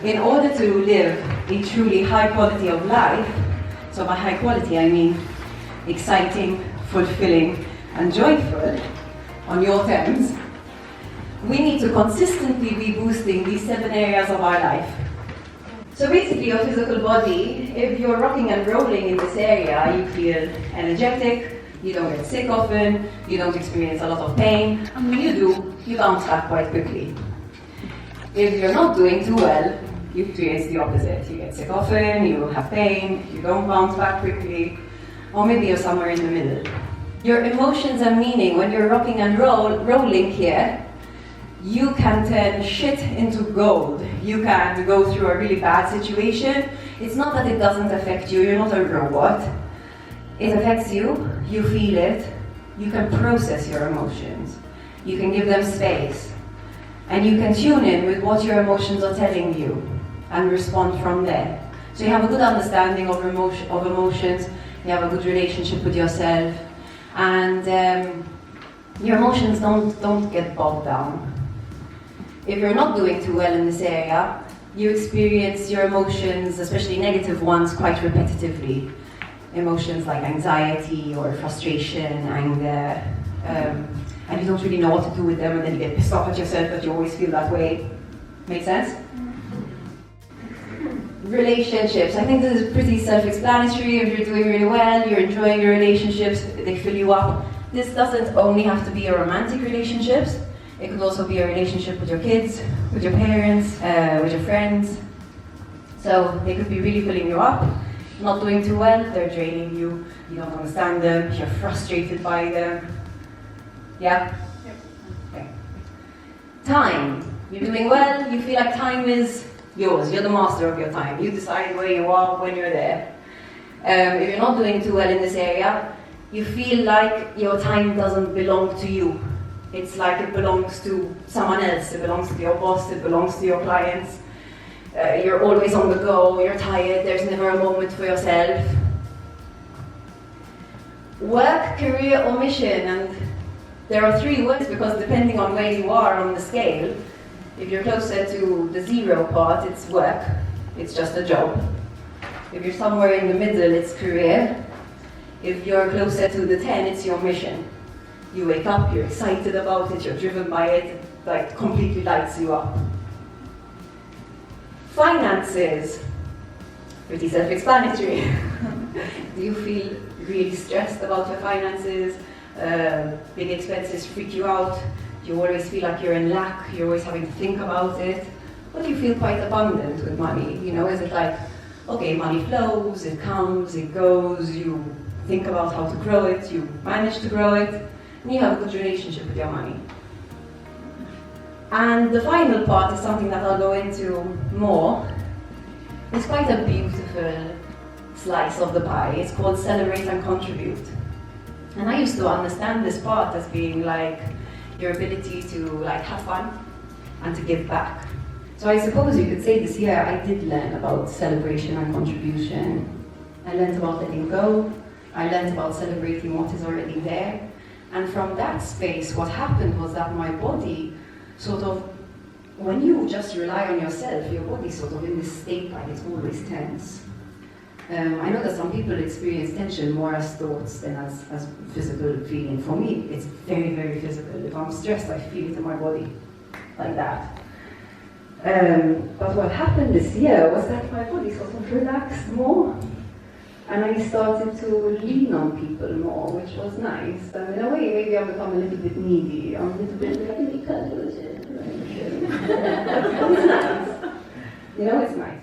In order to live a truly high quality of life, so by high quality I mean exciting, fulfilling, and joyful, on your terms, we need to consistently be boosting these 7 areas of our life. So basically, your physical body, if you're rocking and rolling in this area, you feel energetic, you don't get sick often, you don't experience a lot of pain, and when you do, you bounce back quite quickly. If you're not doing too well, you experience the opposite. You get sick often, you have pain, you don't bounce back quickly, or maybe you're somewhere in the middle. Your emotions and meaning, when you're rocking and rolling here, you can turn shit into gold. You can go through a really bad situation. It's not that it doesn't affect you, you're not a robot. It affects you, you feel it, you can process your emotions, you can give them space, and you can tune in with what your emotions are telling you and respond from there. So you have a good understanding of emotions, you have a good relationship with yourself, and your emotions don't get bogged down. If you're not doing too well in this area, you experience your emotions, especially negative ones, quite repetitively. Emotions like anxiety or frustration, anger, and you don't really know what to do with them, and then you get pissed off at yourself that you always feel that way. Make sense? Relationships. I think this is pretty self-explanatory. If you're doing really well, you're enjoying your relationships, they fill you up. This doesn't only have to be a romantic relationships. It could also be a relationship with your kids, with your parents, with your friends. So they could be really filling you up. Not doing too well, they're draining you. You don't understand them, you're frustrated by them. Yeah? Yep. Okay. Time. You're doing well, you feel like time is yours. You're the master of your time. You decide where you are when you're there. If you're not doing too well in this area, you feel like your time doesn't belong to you. It's like it belongs to someone else. It belongs to your boss, it belongs to your clients. You're always on the go, you're tired, there's never a moment for yourself. Work, career, or mission, and there are 3 words because depending on where you are on the scale, if you're closer to the 0 part, it's work, it's just a job. If you're somewhere in the middle, it's career. If you're closer to the 10, it's your mission. You wake up, you're excited about it, you're driven by it, it like completely lights you up. Finances, pretty self-explanatory. Do you feel really stressed about your finances? Big expenses freak you out? Do you always feel like you're in lack? You're always having to think about it? Or do you feel quite abundant with money? You know, is it like, okay, money flows, it comes, it goes, you think about how to grow it, you manage to grow it, and you have a good relationship with your money. And the final part is something that I'll go into more. It's quite a beautiful slice of the pie. It's called celebrate and contribute. And I used to understand this part as being like your ability to like have fun and to give back. So I suppose you could say this year I did learn about celebration and contribution. I learned about letting go. I learned about celebrating what is already there. And from that space, what happened was that my body sort of, when you just rely on yourself, your body's sort of in this state like it's always tense. I know that some people experience tension more as thoughts than as physical feeling. For me, it's very, very physical. If I'm stressed, I feel it in my body, like that. But what happened this year was that my body sort of relaxed more. And I started to lean on people more, which was nice. And in a way, maybe I've become a little bit needy. I'm a little bit like, it's nice. You know, it's nice.